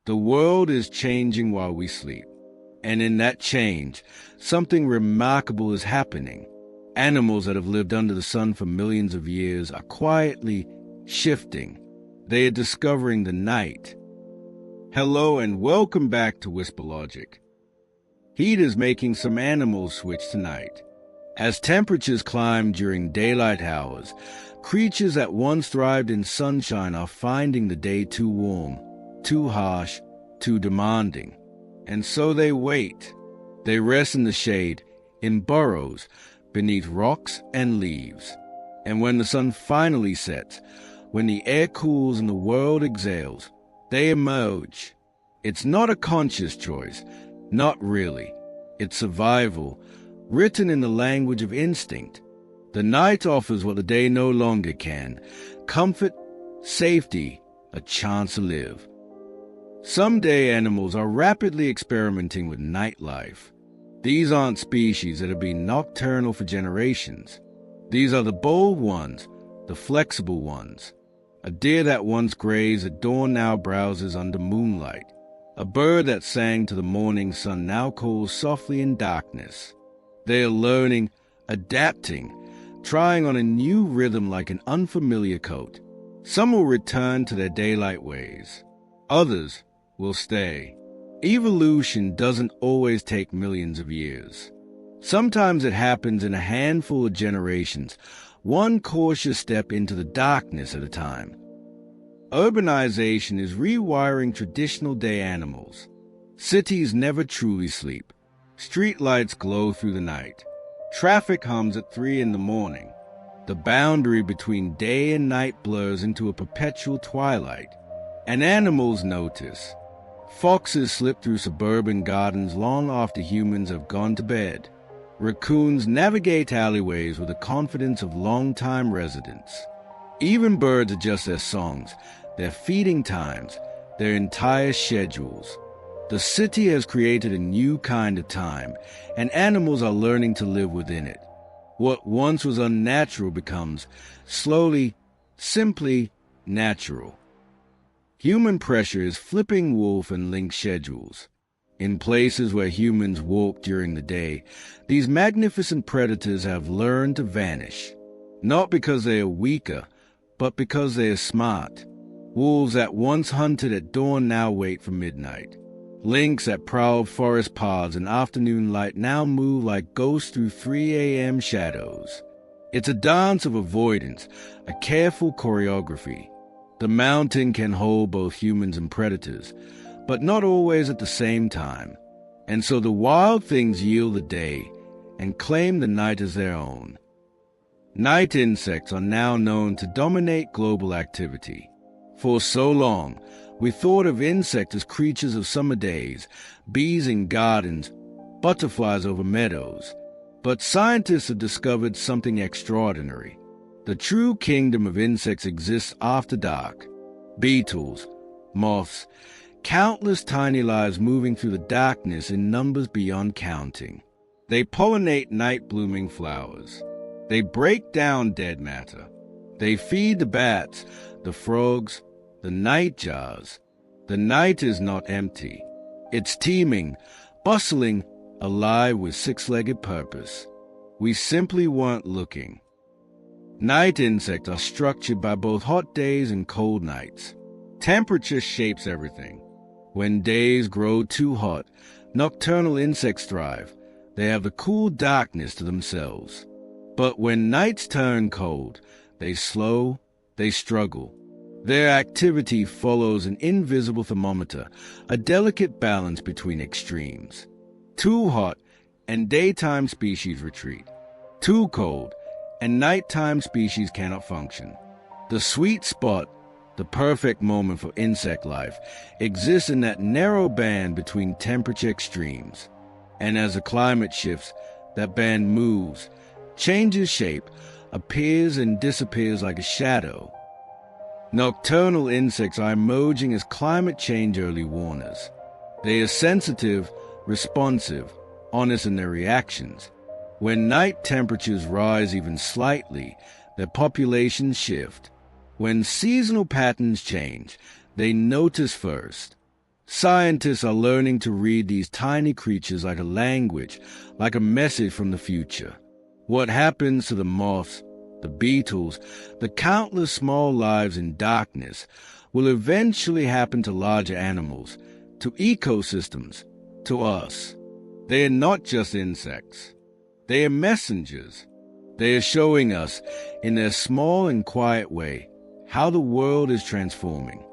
The world is changing while we sleep. And in that change, something remarkable is happening. Animals that have lived under the sun for millions of years are quietly shifting. They are discovering the night. Hello and welcome back to Whisper Logic. Heat is making some animals switch to night. As temperatures climb during daylight hours, creatures that once thrived in sunshine are finding the day too warm, too harsh, too demanding. And so they wait. They rest in the shade, in burrows, beneath rocks and leaves. And when the sun finally sets, when the air cools and the world exhales, they emerge. It's not a conscious choice, not really. It's survival, written in the language of instinct. The night offers what the day no longer can: comfort, safety, a chance to live. Some day animals are rapidly experimenting with nightlife. These aren't species that have been nocturnal for generations. These are the bold ones, the flexible ones. A deer that once grazed at dawn now browses under moonlight. A bird that sang to the morning sun now calls softly in darkness. They are learning, adapting, trying on a new rhythm like an unfamiliar coat. Some will return to their daylight ways. Others will stay. Evolution doesn't always take millions of years. Sometimes it happens in a handful of generations, one cautious step into the darkness at a time. Urbanization is rewiring traditional day animals. Cities never truly sleep. Streetlights glow through the night. Traffic hums at 3 in the morning. The boundary between day and night blurs into a perpetual twilight. And animals notice. Foxes slip through suburban gardens long after humans have gone to bed. Raccoons navigate alleyways with the confidence of long-time residents. Even birds adjust their songs, their feeding times, their entire schedules. The city has created a new kind of time, and animals are learning to live within it. What once was unnatural becomes, slowly, simply natural. Human pressure is flipping wolf and lynx schedules. In places where humans walk during the day, these magnificent predators have learned to vanish. Not because they are weaker, but because they are smart. Wolves that once hunted at dawn now wait for midnight. Lynx that prowled forest paths in afternoon light now move like ghosts through 3 a.m. shadows. It's a dance of avoidance, a careful choreography. The mountain can hold both humans and predators, but not always at the same time. And so the wild things yield the day and claim the night as their own. Night insects are now known to dominate global activity. For so long, we thought of insects as creatures of summer days, bees in gardens, butterflies over meadows. But scientists have discovered something extraordinary. The true kingdom of insects exists after dark. Beetles, moths, countless tiny lives moving through the darkness in numbers beyond counting. They pollinate night-blooming flowers. They break down dead matter. They feed the bats, the frogs, the nightjars. The night is not empty. It's teeming, bustling, alive with six-legged purpose. We simply weren't looking. Night insects are structured by both hot days and cold nights. Temperature shapes everything. When days grow too hot, nocturnal insects thrive. They have the cool darkness to themselves. But when nights turn cold, they slow, they struggle. Their activity follows an invisible thermometer, a delicate balance between extremes. Too hot, and daytime species retreat. Too cold, and nighttime species cannot function. The sweet spot, the perfect moment for insect life, exists in that narrow band between temperature extremes. And as the climate shifts, that band moves, changes shape, appears and disappears like a shadow. Nocturnal insects are emerging as climate change early warners. They are sensitive, responsive, honest in their reactions. When night temperatures rise even slightly, their populations shift. When seasonal patterns change, they notice first. Scientists are learning to read these tiny creatures like a language, like a message from the future. What happens to the moths, the beetles, the countless small lives in darkness will eventually happen to larger animals, to ecosystems, to us. They are not just insects. They are messengers. They are showing us, in their small and quiet way, how the world is transforming.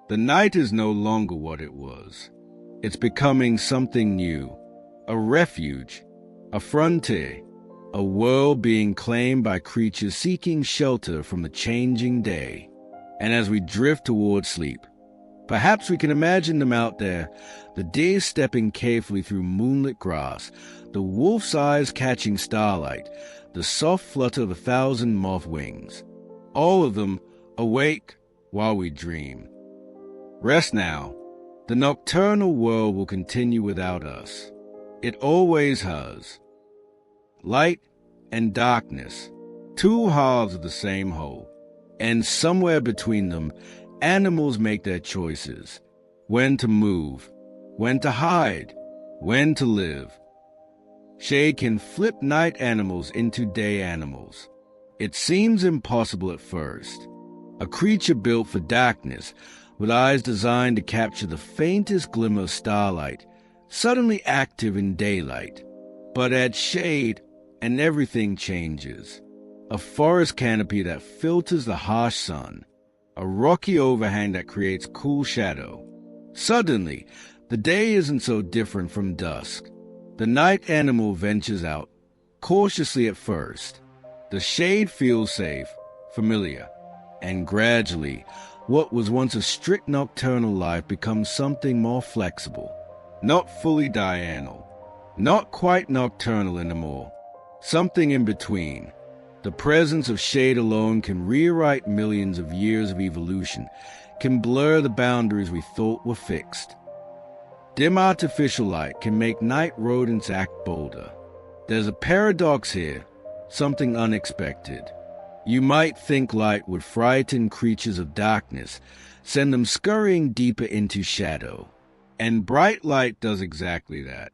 The night is no longer what it was. It's becoming something new, a refuge, a frontier, a world being claimed by creatures seeking shelter from the changing day. And as we drift towards sleep, perhaps we can imagine them out there, the deer stepping carefully through moonlit grass, the wolf's eyes catching starlight, the soft flutter of 1,000 moth wings, all of them awake while we dream. Rest now. The nocturnal world will continue without us. It always has. Light and darkness, two halves of the same whole, and somewhere between them, animals make their choices. When to move, when to hide, when to live. Shade can flip night animals into day animals. It seems impossible at first. A creature built for darkness, with eyes designed to capture the faintest glimmer of starlight, suddenly active in daylight. But add shade, and everything changes. A forest canopy that filters the harsh sun, a rocky overhang that creates cool shadow. Suddenly, the day isn't so different from dusk. The night animal ventures out, cautiously at first. The shade feels safe, familiar, and gradually, what was once a strict nocturnal life becomes something more flexible, not fully diurnal, not quite nocturnal anymore, something in between. The presence of shade alone can rewrite millions of years of evolution, can blur the boundaries we thought were fixed. Dim artificial light can make night rodents act bolder. There's a paradox here, something unexpected. You might think light would frighten creatures of darkness, send them scurrying deeper into shadow. And bright light does exactly that.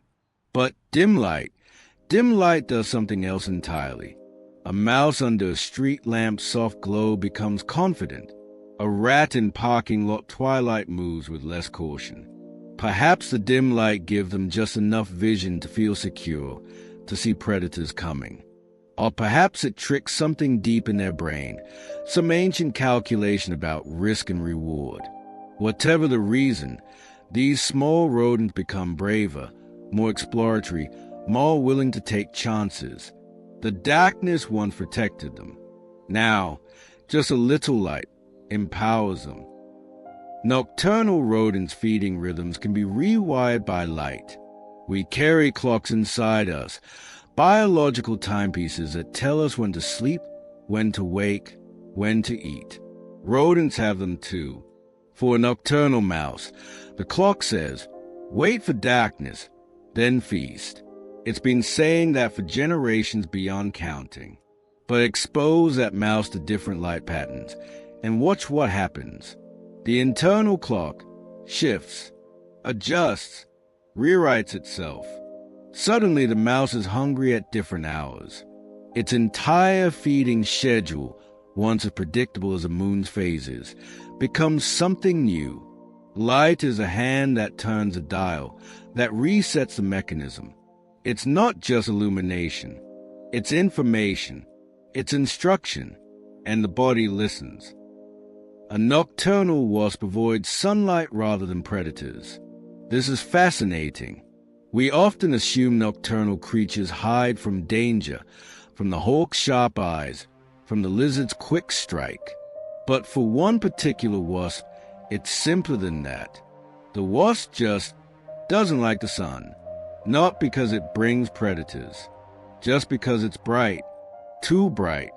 But dim light does something else entirely. A mouse under a street lamp's soft glow becomes confident. A rat in parking lot twilight moves with less caution. Perhaps the dim light gives them just enough vision to feel secure, to see predators coming. Or perhaps it tricks something deep in their brain, some ancient calculation about risk and reward. Whatever the reason, these small rodents become braver, more exploratory, more willing to take chances. The darkness once protected them. Now, just a little light empowers them. Nocturnal rodents' feeding rhythms can be rewired by light. We carry clocks inside us, biological timepieces that tell us when to sleep, when to wake, when to eat. Rodents have them too. For a nocturnal mouse, the clock says, wait for darkness, then feast. It's been saying that for generations beyond counting. But expose that mouse to different light patterns, and watch what happens. The internal clock shifts, adjusts, rewrites itself. Suddenly the mouse is hungry at different hours. Its entire feeding schedule, once as predictable as the moon's phases, becomes something new. Light is a hand that turns a dial, that resets the mechanism. It's not just illumination. It's information. It's instruction. And the body listens. A nocturnal wasp avoids sunlight rather than predators. This is fascinating. We often assume nocturnal creatures hide from danger, from the hawk's sharp eyes, from the lizard's quick strike. But for one particular wasp, it's simpler than that. The wasp just doesn't like the sun. Not because it brings predators, just because it's bright, too bright,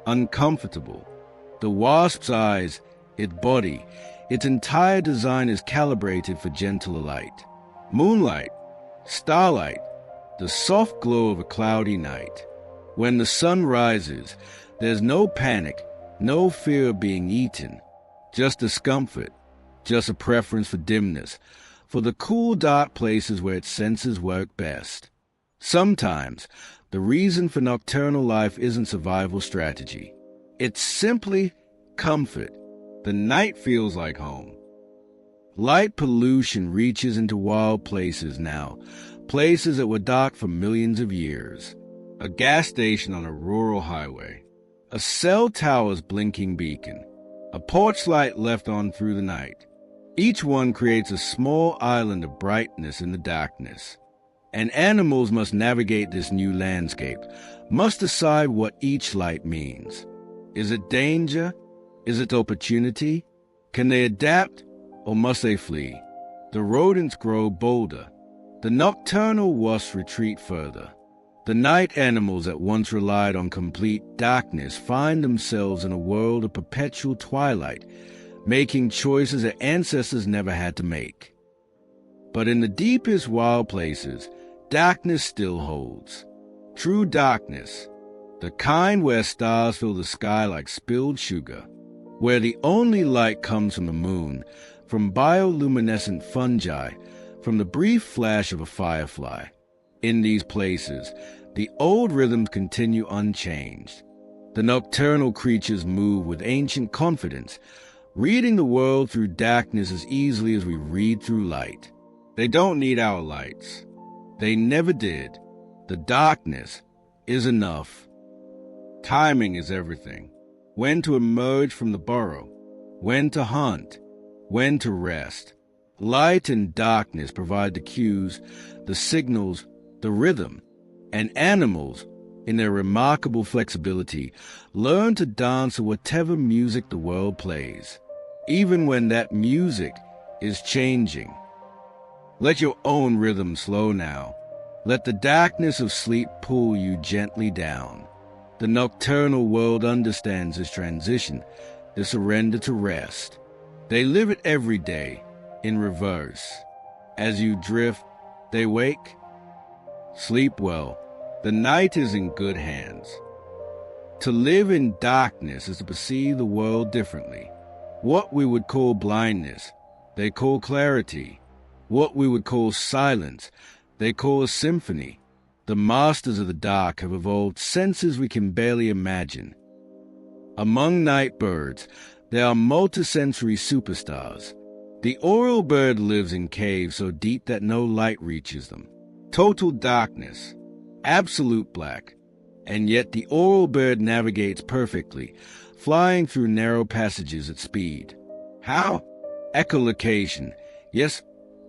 uncomfortable. The wasp's eyes, its body, its entire design is calibrated for gentler light. Moonlight, starlight, the soft glow of a cloudy night. When the sun rises, there's no panic, no fear of being eaten, just discomfort, just a preference for dimness, for the cool, dark places where its senses work best. Sometimes, the reason for nocturnal life isn't survival strategy. It's simply comfort. The night feels like home. Light pollution reaches into wild places now, places that were dark for millions of years. A gas station on a rural highway. A cell tower's blinking beacon. A porch light left on through the night. Each one creates a small island of brightness in the darkness. And animals must navigate this new landscape, must decide what each light means. Is it danger? Is it opportunity? Can they adapt, or must they flee? The rodents grow bolder. The nocturnal wasps retreat further. The night animals that once relied on complete darkness find themselves in a world of perpetual twilight, making choices that ancestors never had to make. But in the deepest wild places, darkness still holds. True darkness, the kind where stars fill the sky like spilled sugar, where the only light comes from the moon, from bioluminescent fungi, from the brief flash of a firefly. In these places, the old rhythms continue unchanged. The nocturnal creatures move with ancient confidence, reading the world through darkness as easily as we read through light. They don't need our lights. They never did. The darkness is enough. Timing is everything. When to emerge from the burrow, when to hunt, when to rest. Light and darkness provide the cues, the signals, the rhythm, and animals, in their remarkable flexibility, learn to dance to whatever music the world plays, even when that music is changing. Let your own rhythm slow now. Let the darkness of sleep pull you gently down. The nocturnal world understands this transition, the surrender to rest. They live it every day, in reverse. As you drift, they wake. Sleep well. The night is in good hands. To live in darkness is to perceive the world differently. What we would call blindness, they call clarity. What we would call silence, they call a symphony. The masters of the dark have evolved senses we can barely imagine. Among night birds, there are multisensory superstars. The oral bird lives in caves so deep that no light reaches them. Total darkness, absolute black, and yet the oral bird navigates perfectly, flying through narrow passages at speed. How? Echolocation, yes,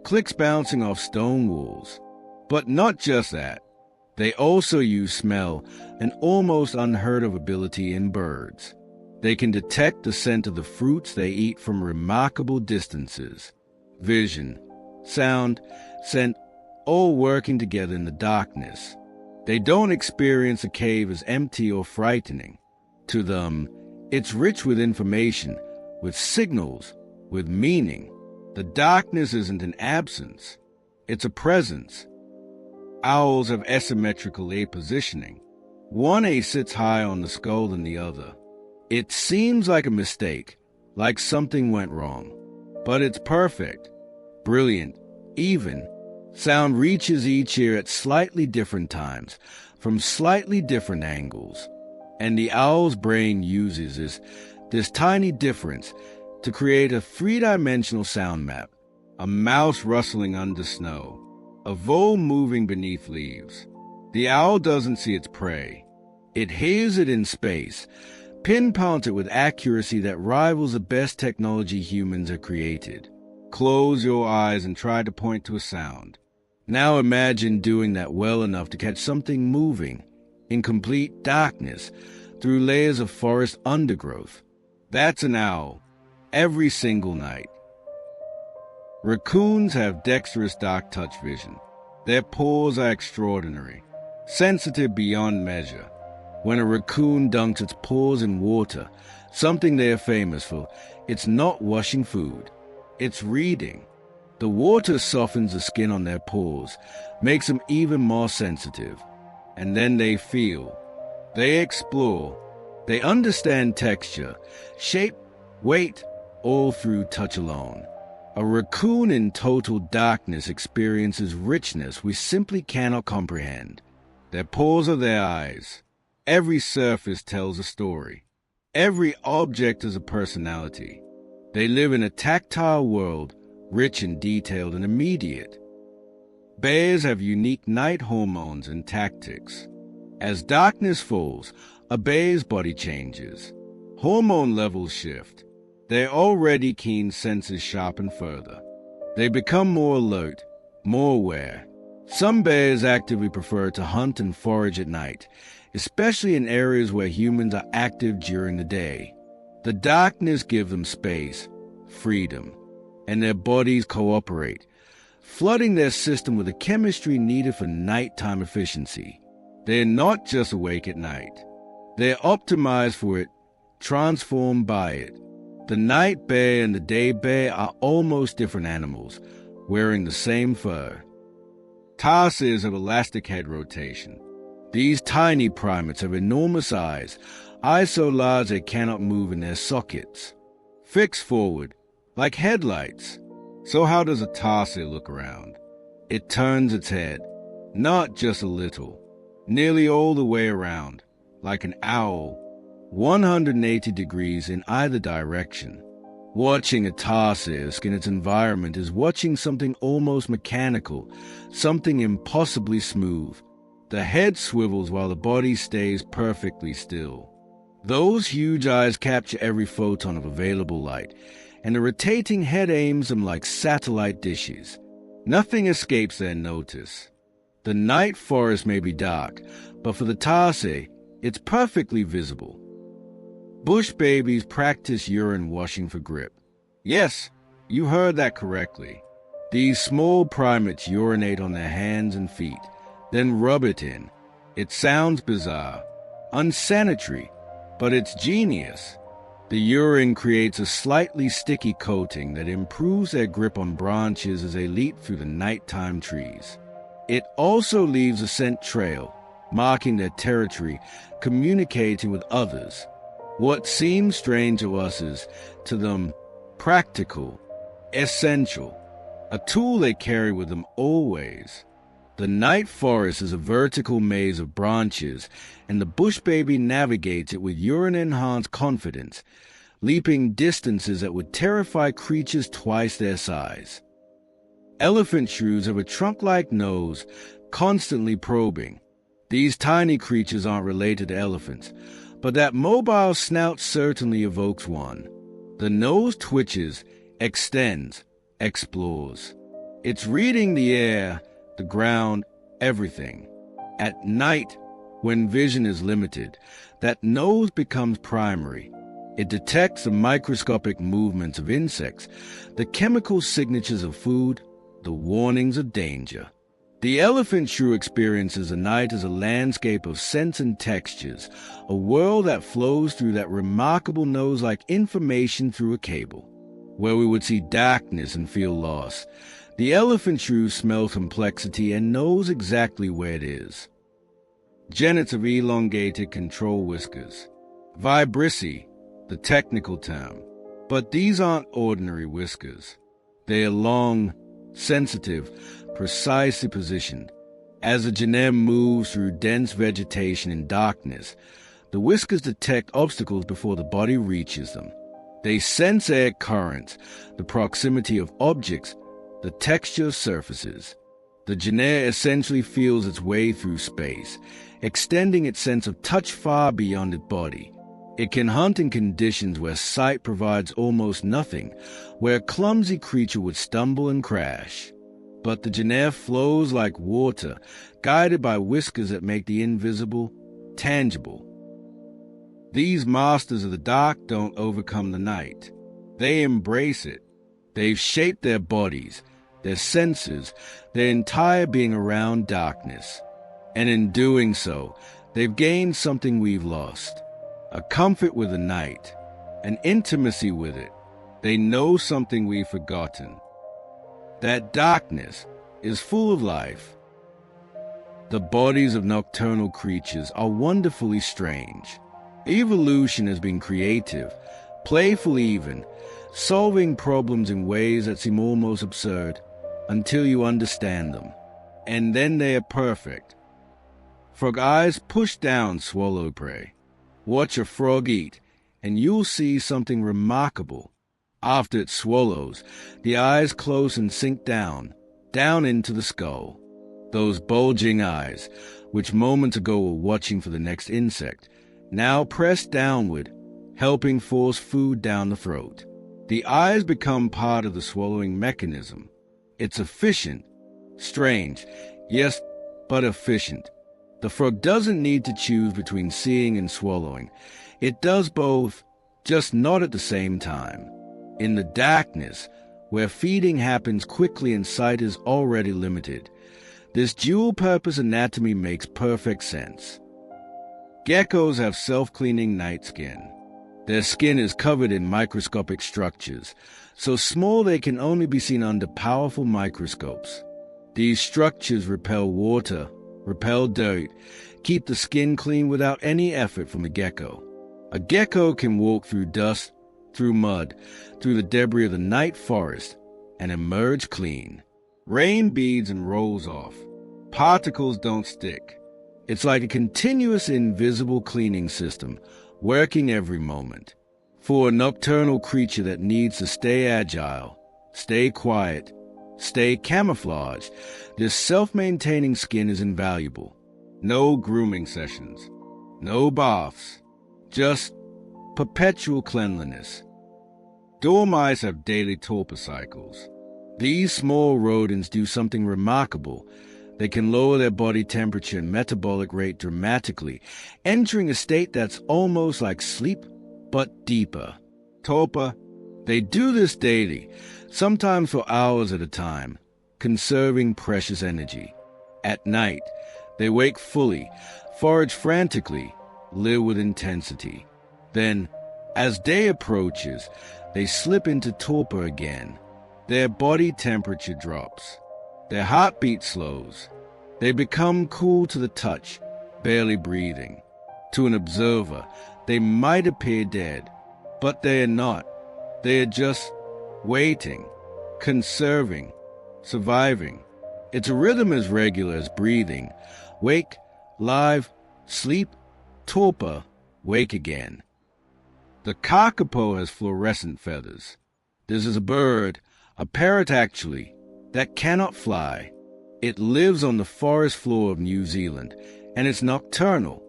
clicks bouncing off stone walls. But not just that. They also use smell, an almost unheard of ability in birds. They can detect the scent of the fruits they eat from remarkable distances. Vision, sound, scent, all working together in the darkness. They don't experience a cave as empty or frightening. To them, it's rich with information, with signals, with meaning. The darkness isn't an absence, it's a presence. Owls have asymmetrical A-positioning. One A sits higher on the skull than the other. It seems like a mistake, like something went wrong. But it's perfect, brilliant, even. Sound reaches each ear at slightly different times, from slightly different angles. And the owl's brain uses this tiny difference to create a three-dimensional sound map. A mouse rustling under snow, a vole moving beneath leaves. The owl doesn't see its prey. It hears it in space, pinpoints it with accuracy that rivals the best technology humans have created. Close your eyes and try to point to a sound. Now imagine doing that well enough to catch something moving, in complete darkness, through layers of forest undergrowth. That's an owl, every single night. Raccoons have dexterous dark touch vision. Their paws are extraordinary, sensitive beyond measure. When a raccoon dunks its paws in water, something they are famous for, it's not washing food, it's reading. The water softens the skin on their paws, makes them even more sensitive. And then they feel. They explore. They understand texture, shape, weight, all through touch alone. A raccoon in total darkness experiences richness we simply cannot comprehend. Their paws are their eyes. Every surface tells a story. Every object is a personality. They live in a tactile world, rich and detailed and immediate. Bears have unique night hormones and tactics. As darkness falls, a bear's body changes. Hormone levels shift. Their already keen senses sharpen further. They become more alert, more aware. Some bears actively prefer to hunt and forage at night, especially in areas where humans are active during the day. The darkness gives them space, freedom, and their bodies cooperate, flooding their system with the chemistry needed for nighttime efficiency. They're not just awake at night. They're optimized for it, transformed by it. The night bear and the day bear are almost different animals, wearing the same fur. Tarsiers have elastic head rotation. These tiny primates have enormous eyes so large they cannot move in their sockets. Fixed forward, like headlights. So how does a tarsier look around? It turns its head, not just a little, nearly all the way around, like an owl, 180 degrees in either direction. Watching a tarsier skin its environment is watching something almost mechanical, something impossibly smooth. The head swivels while the body stays perfectly still. Those huge eyes capture every photon of available light, and the rotating head aims them like satellite dishes. Nothing escapes their notice. The night forest may be dark, but for the tarsier, it's perfectly visible. Bush babies practice urine washing for grip. Yes, you heard that correctly. These small primates urinate on their hands and feet, then rub it in. It sounds bizarre, unsanitary, but it's genius. The urine creates a slightly sticky coating that improves their grip on branches as they leap through the nighttime trees. It also leaves a scent trail, marking their territory, communicating with others. What seems strange to us is, to them, practical, essential, a tool they carry with them always. The night forest is a vertical maze of branches, and the bush baby navigates it with urine-enhanced confidence, leaping distances that would terrify creatures twice their size. Elephant shrews have a trunk-like nose, constantly probing. These tiny creatures aren't related to elephants, but that mobile snout certainly evokes one. The nose twitches, extends, explores. It's reading the air, the ground, everything. At night, when vision is limited, that nose becomes primary. It detects the microscopic movements of insects, the chemical signatures of food, the warnings of danger. The elephant shrew experiences the night as a landscape of scents and textures, a world that flows through that remarkable nose like information through a cable. Where we would see darkness and feel lost, the elephant shrew smells complexity and knows exactly where it is. Genets have elongated control whiskers. Vibrissae, the technical term. But these aren't ordinary whiskers. They are long, sensitive, precisely positioned. As a genet moves through dense vegetation in darkness, the whiskers detect obstacles before the body reaches them. They sense air currents, the proximity of objects, the texture of surfaces. The genet essentially feels its way through space, extending its sense of touch far beyond its body. It can hunt in conditions where sight provides almost nothing, where a clumsy creature would stumble and crash. But the genet flows like water, guided by whiskers that make the invisible tangible. These masters of the dark don't overcome the night. They embrace it. They've shaped their bodies, their senses, their entire being around darkness. And in doing so, they've gained something we've lost. A comfort with the night, an intimacy with it. They know something we've forgotten. That darkness is full of life. The bodies of nocturnal creatures are wonderfully strange. Evolution has been creative, playful even, solving problems in ways that seem almost absurd until you understand them. And then they are perfect. Frog eyes push down swallow prey. Watch a frog eat, and you'll see something remarkable. After it swallows, the eyes close and sink down into the skull. Those bulging eyes, which moments ago were watching for the next insect, now press downward, helping force food down the throat. The eyes become part of the swallowing mechanism. It's efficient. Strange, yes, but efficient. The frog doesn't need to choose between seeing and swallowing. It does both, just not at the same time. In the darkness, where feeding happens quickly and sight is already limited, this dual-purpose anatomy makes perfect sense. Geckos have self-cleaning night skin. Their skin is covered in microscopic structures, so small they can only be seen under powerful microscopes. These structures repel water, repel dirt, keep the skin clean without any effort from the gecko. A gecko can walk through dust, through mud, through the debris of the night forest, and emerge clean. Rain beads and rolls off. Particles don't stick. It's like a continuous invisible cleaning system, working every moment. For a nocturnal creature that needs to stay agile, stay quiet, stay camouflaged, this self-maintaining skin is invaluable. No grooming sessions, no baths, just perpetual cleanliness. Dormice have daily torpor cycles. These small rodents do something remarkable. They can lower their body temperature and metabolic rate dramatically, entering a state that's almost like sleep, but deeper. Torpor. They do this daily, sometimes for hours at a time, conserving precious energy. At night, they wake fully, forage frantically, live with intensity. Then, as day approaches, they slip into torpor again. Their body temperature drops. Their heartbeat slows. They become cool to the touch, barely breathing. To an observer, they might appear dead, but they are not. They are just waiting, conserving, surviving. It's a rhythm as regular as breathing. Wake, live, sleep, torpor, wake again. The kakapo has fluorescent feathers. This is a bird, a parrot actually, that cannot fly. It lives on the forest floor of New Zealand, and it's nocturnal,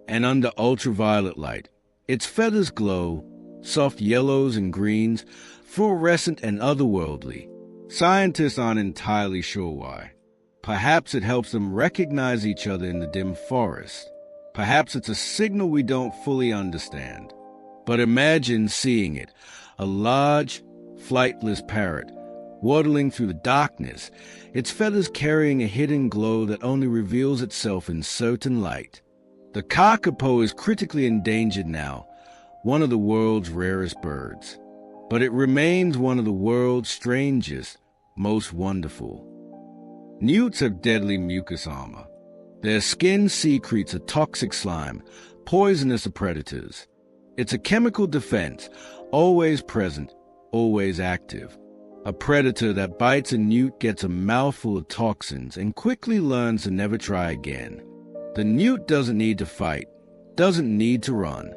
and under ultraviolet light. Its feathers glow, soft yellows and greens, fluorescent and otherworldly. Scientists aren't entirely sure why. Perhaps it helps them recognize each other in the dim forest. Perhaps it's a signal we don't fully understand. But imagine seeing it, a large, flightless parrot, waddling through the darkness, its feathers carrying a hidden glow that only reveals itself in certain light. The kakapo is critically endangered now, one of the world's rarest birds. But it remains one of the world's strangest, most wonderful. Newts have deadly mucus armor. Their skin secretes a toxic slime, poisonous to predators. It's a chemical defense, always present, always active. A predator that bites a newt gets a mouthful of toxins and quickly learns to never try again. The newt doesn't need to fight, doesn't need to run.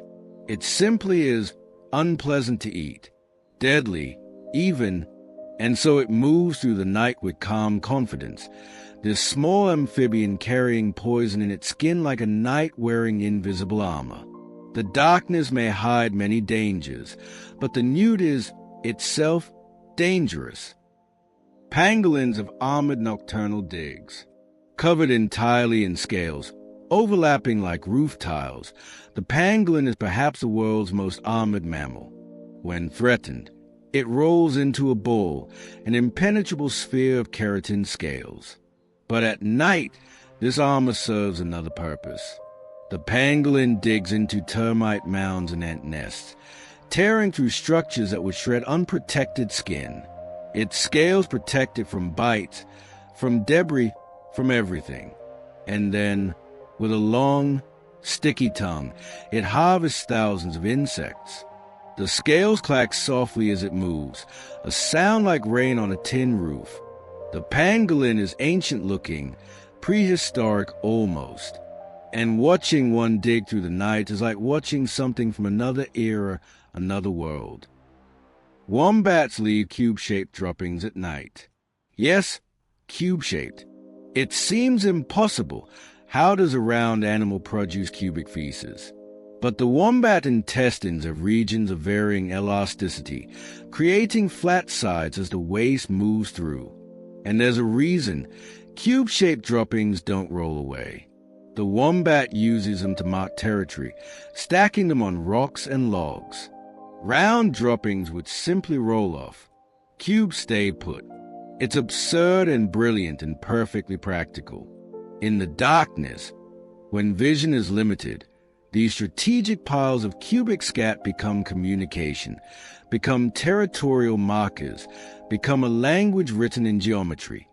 It simply is unpleasant to eat, deadly, even, and so it moves through the night with calm confidence, this small amphibian carrying poison in its skin like a knight wearing invisible armor. The darkness may hide many dangers, but the newt is, itself, dangerous. Pangolins have armored nocturnal digs. Covered entirely in scales, overlapping like roof tiles, the pangolin is perhaps the world's most armored mammal. When threatened, it rolls into a ball, an impenetrable sphere of keratin scales. But at night, this armor serves another purpose. The pangolin digs into termite mounds and ant nests, tearing through structures that would shred unprotected skin. Its scales protect it from bites, from debris, from everything. And then, with a long, sticky tongue, it harvests thousands of insects. The scales clack softly as it moves, a sound like rain on a tin roof. The pangolin is ancient-looking, prehistoric almost. And watching one dig through the night is like watching something from another era, another world. Wombats leave cube-shaped droppings at night. Yes, cube-shaped. It seems impossible. How does a round animal produce cubic feces? But the wombat intestines have regions of varying elasticity, creating flat sides as the waste moves through. And there's a reason. Cube-shaped droppings don't roll away. The wombat uses them to mark territory, stacking them on rocks and logs. Round droppings would simply roll off. Cubes stay put. It's absurd and brilliant and perfectly practical. In the darkness, when vision is limited, these strategic piles of cubic scat become communication, become territorial markers, become a language written in geometry.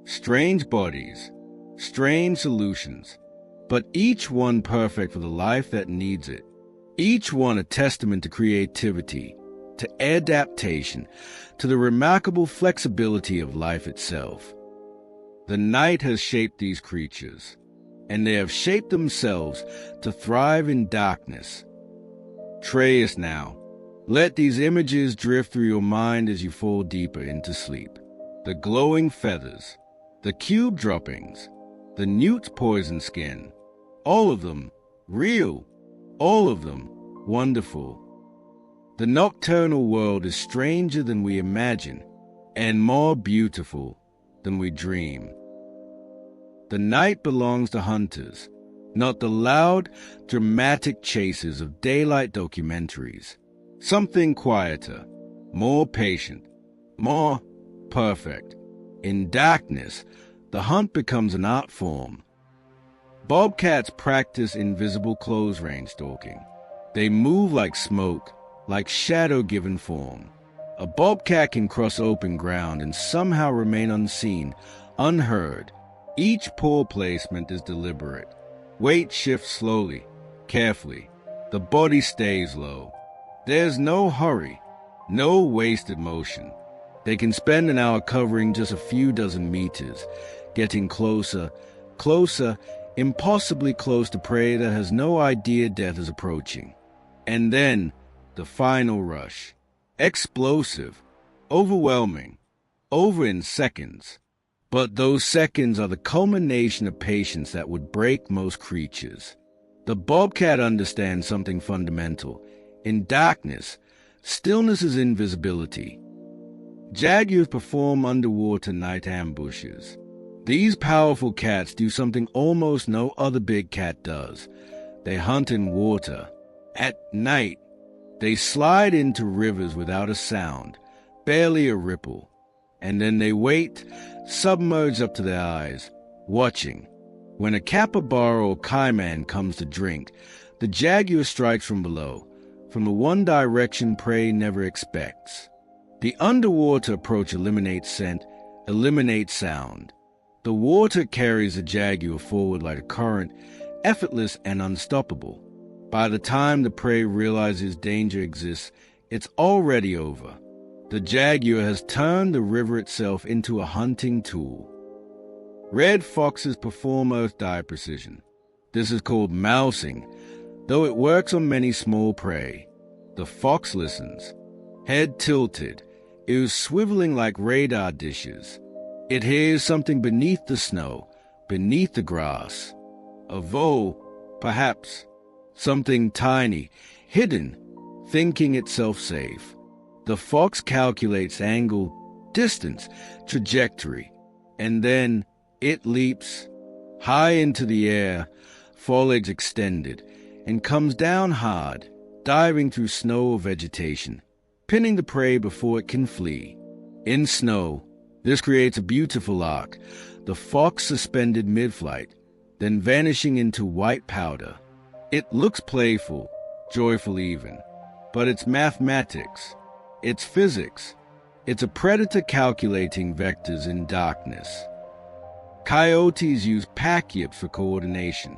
Strange bodies, strange solutions, but each one perfect for the life that needs it. Each one a testament to creativity, to adaptation, to the remarkable flexibility of life itself. The night has shaped these creatures, and they have shaped themselves to thrive in darkness. Try us now. Let these images drift through your mind as you fall deeper into sleep. The glowing feathers, the cube droppings, the newt's poison skin, all of them real, all of them wonderful. The nocturnal world is stranger than we imagine, and more beautiful than we dream. The night belongs to hunters, not the loud, dramatic chases of daylight documentaries. Something quieter, more patient, more perfect. In darkness, the hunt becomes an art form. Bobcats practice invisible close range stalking. They move like smoke, like shadow given form. A bobcat can cross open ground and somehow remain unseen, unheard. Each paw placement is deliberate. Weight shifts slowly, carefully. The body stays low. There's no hurry, no wasted motion. They can spend an hour covering just a few dozen meters, getting closer, closer, impossibly close to prey that has no idea death is approaching. And then, the final rush. Explosive, overwhelming, over in seconds. But those seconds are the culmination of patience that would break most creatures. The bobcat understands something fundamental. In darkness, stillness is invisibility. Jaguars perform underwater night ambushes. These powerful cats do something almost no other big cat does. They hunt in water. At night, they slide into rivers without a sound, barely a ripple. And then they wait, submerged up to their eyes, watching. When a capybara or caiman comes to drink, the jaguar strikes from below, from the one direction prey never expects. The underwater approach eliminates scent, eliminates sound. The water carries the jaguar forward like a current, effortless and unstoppable. By the time the prey realizes danger exists, it's already over. The jaguar has turned the river itself into a hunting tool. Red foxes perform earth-dye precision. This is called mousing, though it works on many small prey. The fox listens. Head tilted, ears swiveling like radar dishes. It hears something beneath the snow, beneath the grass. A vole, perhaps. Something tiny, hidden, thinking itself safe. The fox calculates angle, distance, trajectory, and then it leaps high into the air, forelegs extended, and comes down hard, diving through snow or vegetation, pinning the prey before it can flee. In snow, this creates a beautiful arc, the fox suspended mid-flight, then vanishing into white powder. It looks playful, joyful even, but it's mathematics. It's physics. It's a predator calculating vectors in darkness. Coyotes use pack yips for coordination.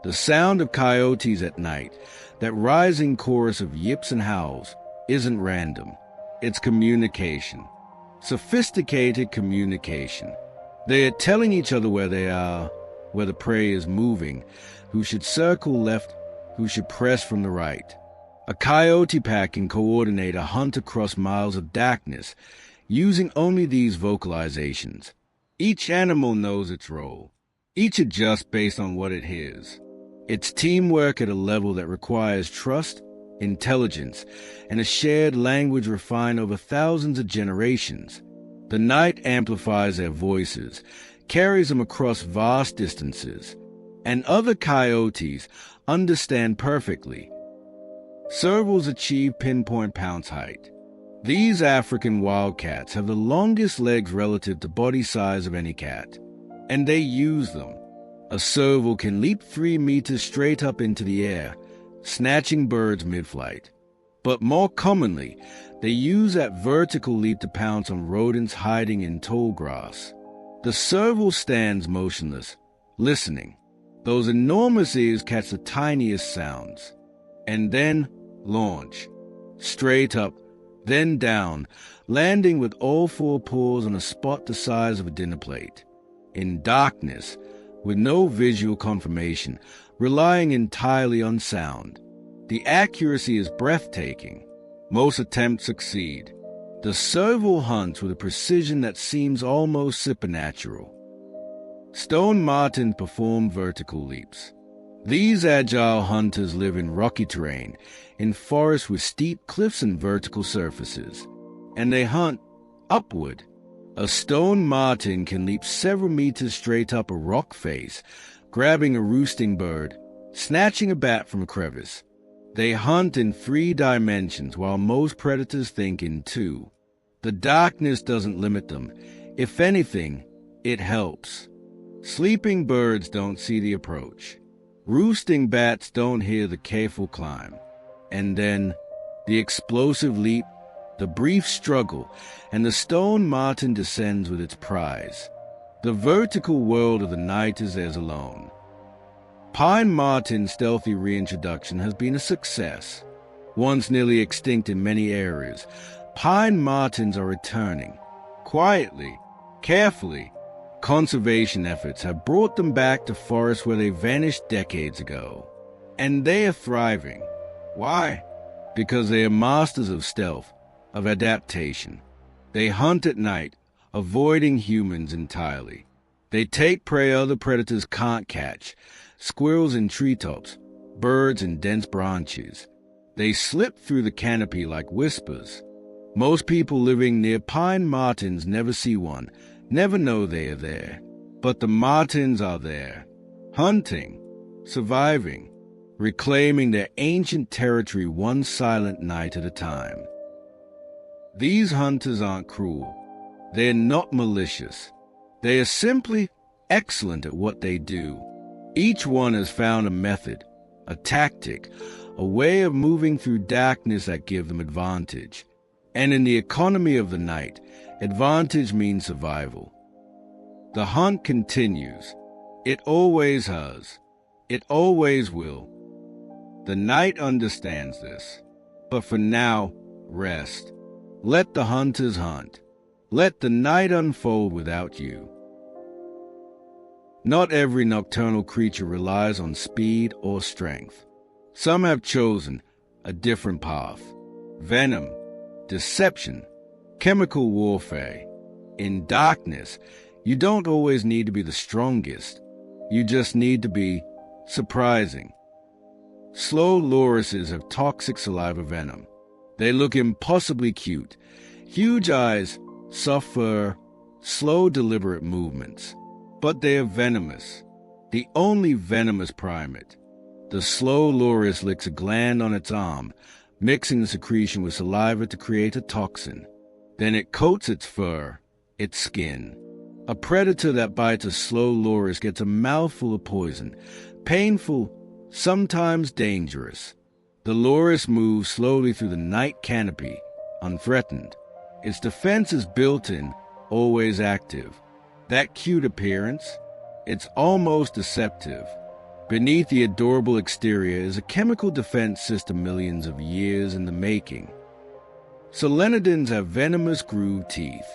The sound of coyotes at night, that rising chorus of yips and howls, isn't random. It's communication. Sophisticated communication. They are telling each other where they are, where the prey is moving, who should circle left, who should press from the right. A coyote pack can coordinate a hunt across miles of darkness, using only these vocalizations. Each animal knows its role. Each adjusts based on what it hears. It's teamwork at a level that requires trust, intelligence, and a shared language refined over thousands of generations. The night amplifies their voices, carries them across vast distances, and other coyotes understand perfectly. Servals achieve pinpoint pounce height. These African wildcats have the longest legs relative to body size of any cat, and they use them. A serval can leap 3 meters straight up into the air, snatching birds mid-flight. But more commonly, they use that vertical leap to pounce on rodents hiding in tall grass. The serval stands motionless, listening. Those enormous ears catch the tiniest sounds, and then launch. Straight up, then down, landing with all 4 paws on a spot the size of a dinner plate. In darkness, with no visual confirmation, relying entirely on sound. The accuracy is breathtaking. Most attempts succeed. The serval hunts with a precision that seems almost supernatural. Stone martens perform vertical leaps. These agile hunters live in rocky terrain, in forests with steep cliffs and vertical surfaces, and they hunt upward. A stone marten can leap several meters straight up a rock face, grabbing a roosting bird, snatching a bat from a crevice. They hunt in 3 dimensions, while most predators think in 2. The darkness doesn't limit them. If anything, it helps. Sleeping birds don't see the approach. Roosting bats don't hear the careful climb. And then, the explosive leap, the brief struggle, and the stone marten descends with its prize. The vertical world of the night is theirs alone. Pine marten's stealthy reintroduction has been a success. Once nearly extinct in many areas, pine martens are returning. Quietly, carefully, conservation efforts have brought them back to forests where they vanished decades ago. And they are thriving. Why? Because they are masters of stealth, of adaptation. They hunt at night, avoiding humans entirely. They take prey other predators can't catch, squirrels in treetops, birds in dense branches. They slip through the canopy like whispers. Most people living near pine martens never see one, never know they are there. But the martens are there, hunting, surviving, reclaiming their ancient territory one silent night at a time. These hunters aren't cruel. They are not malicious. They are simply excellent at what they do. Each one has found a method, a tactic, a way of moving through darkness that give them advantage. And in the economy of the night, advantage means survival. The hunt continues. It always has. It always will. The night understands this. But for now, rest. Let the hunters hunt. Let the night unfold without you. Not every nocturnal creature relies on speed or strength. Some have chosen a different path. Venom, deception, chemical warfare. In darkness, you don't always need to be the strongest. You just need to be surprising. Slow lorises have toxic saliva venom. They look impossibly cute. Huge eyes, soft fur, slow deliberate movements. But they are venomous. The only venomous primate. The slow loris licks a gland on its arm, mixing the secretion with saliva to create a toxin. Then it coats its fur, its skin. A predator that bites a slow loris gets a mouthful of poison, painful, sometimes dangerous. The loris moves slowly through the night canopy, unthreatened. Its defense is built-in, always active. That cute appearance, it's almost deceptive. Beneath the adorable exterior is a chemical defense system millions of years in the making. Solenodons have venomous grooved teeth.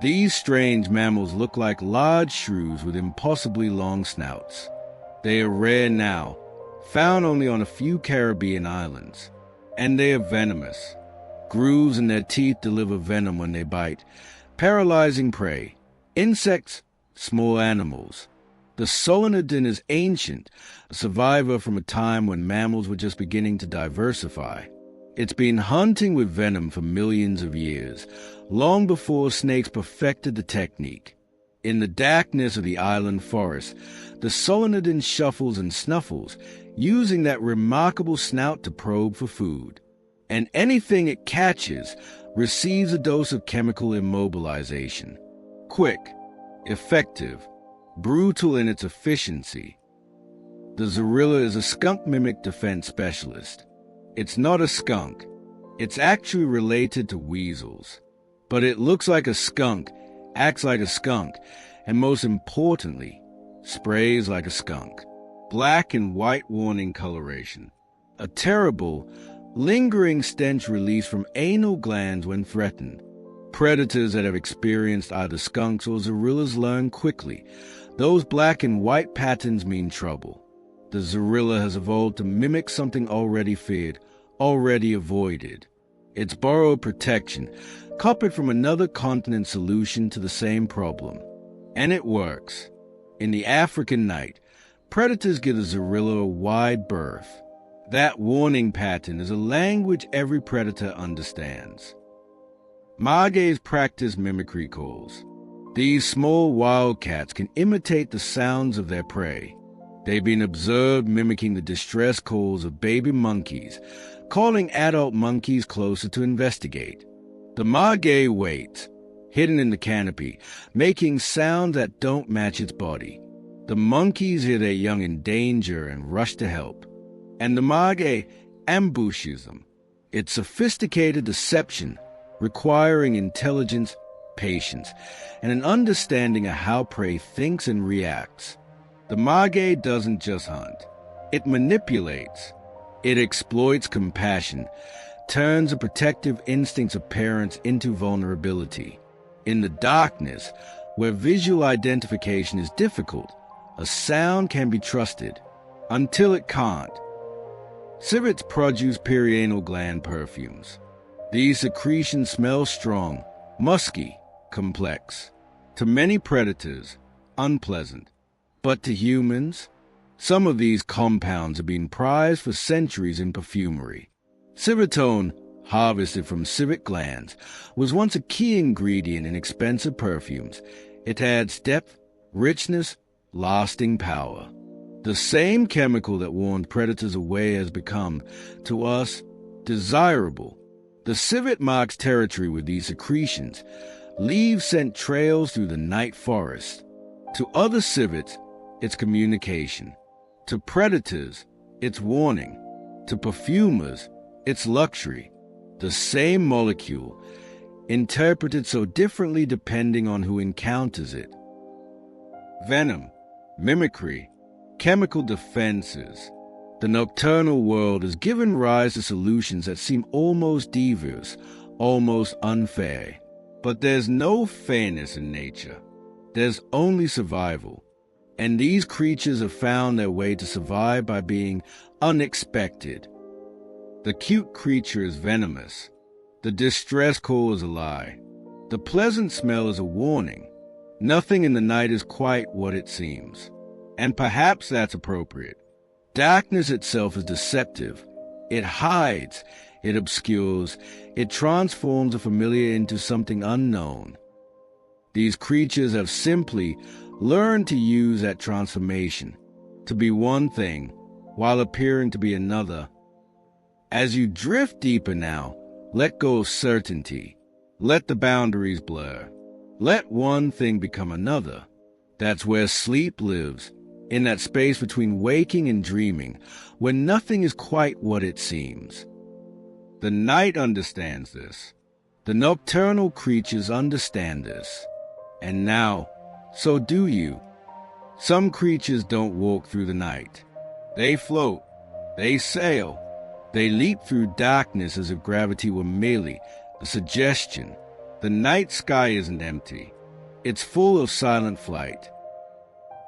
These strange mammals look like large shrews with impossibly long snouts. They are rare now, found only on a few Caribbean islands, and they are venomous. Grooves in their teeth deliver venom when they bite, paralyzing prey, insects, small animals. The solenodon is ancient, a survivor from a time when mammals were just beginning to diversify. It's been hunting with venom for millions of years, long before snakes perfected the technique. In the darkness of the island forest, the solenodon shuffles and snuffles, using that remarkable snout to probe for food. And anything it catches receives a dose of chemical immobilization. Quick, effective, brutal in its efficiency. The zorilla is a skunk mimic defense specialist. It's not a skunk. It's actually related to weasels. But it looks like a skunk, acts like a skunk, and most importantly, sprays like a skunk. Black and white warning coloration. A terrible, lingering stench released from anal glands when threatened. Predators that have experienced either skunks or zorillas learn quickly. Those black and white patterns mean trouble. The zorilla has evolved to mimic something already feared, already avoided. It's borrowed protection, copied from another continent's solution to the same problem. And it works. In the African night, predators give the zorilla a wide berth. That warning pattern is a language every predator understands. Margays practice mimicry calls. These small wildcats can imitate the sounds of their prey. They've been observed mimicking the distress calls of baby monkeys, calling adult monkeys closer to investigate. The margay waits, hidden in the canopy, making sounds that don't match its body. The monkeys hear their young in danger and rush to help. And the margay ambushes them. It's sophisticated deception, requiring intelligence, patience, and an understanding of how prey thinks and reacts. The margay doesn't just hunt. It manipulates. It exploits compassion, turns the protective instincts of parents into vulnerability. In the darkness, where visual identification is difficult, a sound can be trusted, until it can't. Civets produce perianal gland perfumes. These secretions smell strong, musky, complex. To many predators, unpleasant. But to humans, some of these compounds have been prized for centuries in perfumery. Civetone, harvested from civet glands, was once a key ingredient in expensive perfumes. It adds depth, richness, lasting power. The same chemical that warned predators away has become, to us, desirable. The civet marks territory with these secretions. Leaves sent trails through the night forest. To other civets, it's communication. To predators, it's warning. To perfumers, it's luxury. The same molecule, interpreted so differently depending on who encounters it. Venom, mimicry, chemical defenses. The nocturnal world has given rise to solutions that seem almost devious, almost unfair. But there's no fairness in nature. There's only survival. And these creatures have found their way to survive by being unexpected. The cute creature is venomous. The distress call is a lie. The pleasant smell is a warning. Nothing in the night is quite what it seems. And perhaps that's appropriate. Darkness itself is deceptive. It hides, it obscures, it transforms the familiar into something unknown. These creatures have simply learned to use that transformation, to be one thing, while appearing to be another. As you drift deeper now, let go of certainty. Let the boundaries blur. Let one thing become another. That's where sleep lives, in that space between waking and dreaming, where nothing is quite what it seems. The night understands this. The nocturnal creatures understand this. And now, so do you. Some creatures don't walk through the night. They float. They sail. They leap through darkness as if gravity were merely a suggestion. The night sky isn't empty. It's full of silent flight.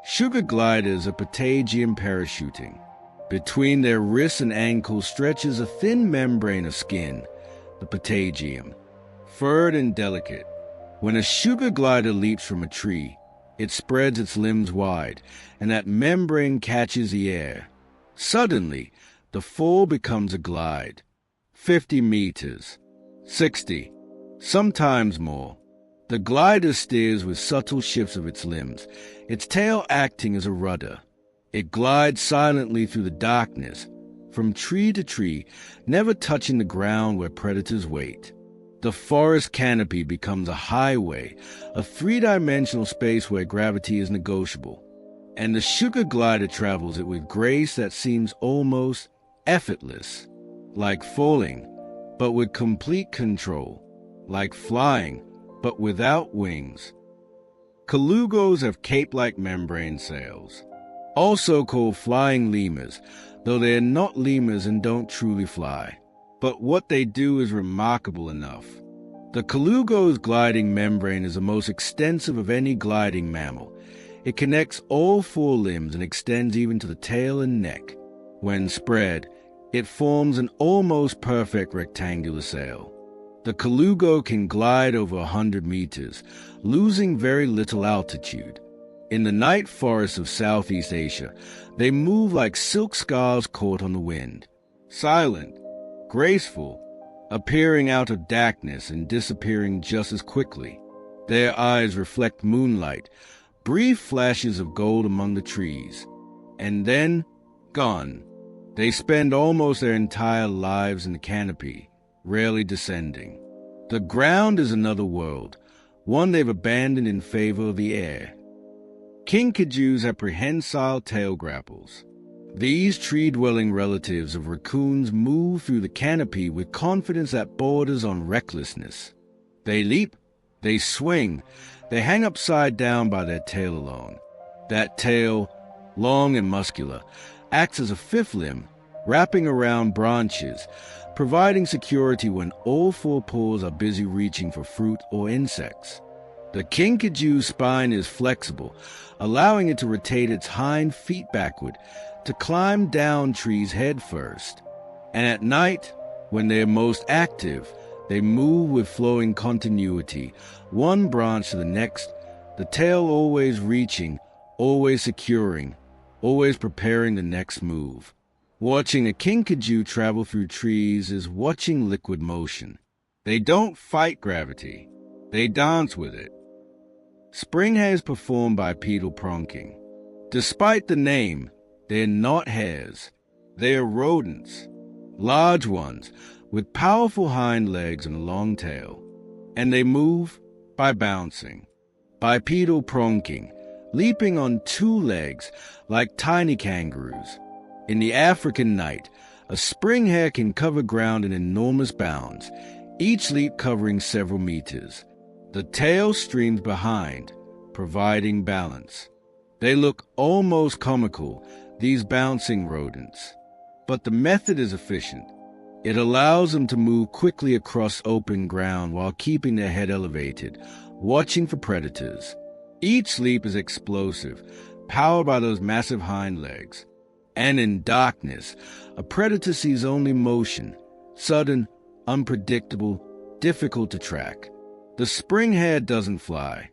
Sugar gliders are patagium parachuting. Between their wrists and ankles stretches a thin membrane of skin, the patagium, furred and delicate. When a sugar glider leaps from a tree, it spreads its limbs wide, and that membrane catches the air. Suddenly, the fall becomes a glide. 50 meters, 60, sometimes more. The glider steers with subtle shifts of its limbs, its tail acting as a rudder. It glides silently through the darkness, from tree to tree, never touching the ground where predators wait. The forest canopy becomes a highway, a three-dimensional space where gravity is negotiable. And the sugar glider travels it with grace that seems almost effortless, like falling, but with complete control, like flying, but without wings. Colugos have cape-like membrane sails, also called flying lemurs, though they are not lemurs and don't truly fly. But what they do is remarkable enough. The colugo's gliding membrane is the most extensive of any gliding mammal. It connects all four limbs and extends even to the tail and neck. When spread, it forms an almost perfect rectangular sail. The colugo can glide over 100 meters, losing very little altitude. In the night forests of Southeast Asia, they move like silk scarves caught on the wind, silent, graceful, appearing out of darkness and disappearing just as quickly. Their eyes reflect moonlight, brief flashes of gold among the trees, and then gone. They spend almost their entire lives in the canopy, rarely descending. The ground is another world, one they've abandoned in favor of the air. Kinkajous have prehensile tail grapples. These tree-dwelling relatives of raccoons move through the canopy with confidence that borders on recklessness. They leap, they swing, they hang upside down by their tail alone. That tail, long and muscular, acts as a fifth limb, wrapping around branches, providing security when all four paws are busy reaching for fruit or insects. The kinkajou's spine is flexible, allowing it to rotate its hind feet backward to climb down trees head first. And at night, when they are most active, they move with flowing continuity, one branch to the next, the tail always reaching, always securing, always preparing the next move. Watching a kinkajou travel through trees is watching liquid motion. They don't fight gravity. They dance with it. Spring hares perform bipedal pronking. Despite the name, they are not hares. They are rodents, large ones, with powerful hind legs and a long tail. And they move by bouncing. Bipedal pronking, leaping on two legs like tiny kangaroos. In the African night, a spring hare can cover ground in enormous bounds, each leap covering several meters. The tail streams behind, providing balance. They look almost comical, these bouncing rodents. But the method is efficient. It allows them to move quickly across open ground while keeping their head elevated, watching for predators. Each leap is explosive, powered by those massive hind legs. And in darkness, a predator sees only motion, sudden, unpredictable, difficult to track. The spring hare doesn't fly,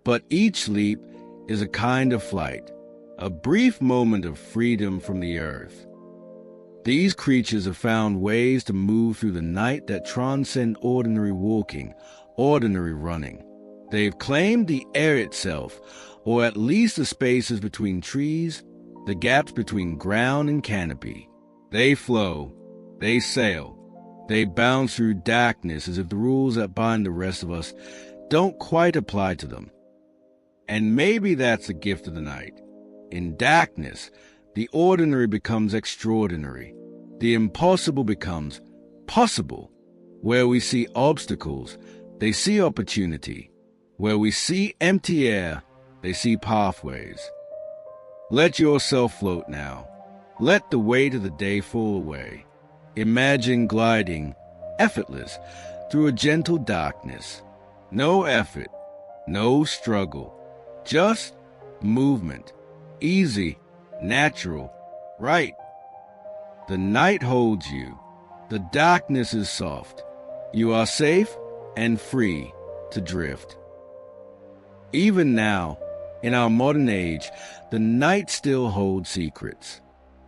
but each leap is a kind of flight, a brief moment of freedom from the earth. These creatures have found ways to move through the night that transcend ordinary walking, ordinary running. They've claimed the air itself, or at least the spaces between trees, the gaps between ground and canopy. They flow, they sail, they bounce through darkness as if the rules that bind the rest of us don't quite apply to them. And maybe that's the gift of the night. In darkness, the ordinary becomes extraordinary. The impossible becomes possible. Where we see obstacles, they see opportunity. Where we see empty air, they see pathways. Let yourself float now. Let the weight of the day fall away. Imagine gliding, effortless, through a gentle darkness. No effort, no struggle, just movement. Easy, natural, right. The night holds you. The darkness is soft. You are safe and free to drift. Even now, in our modern age, the night still holds secrets.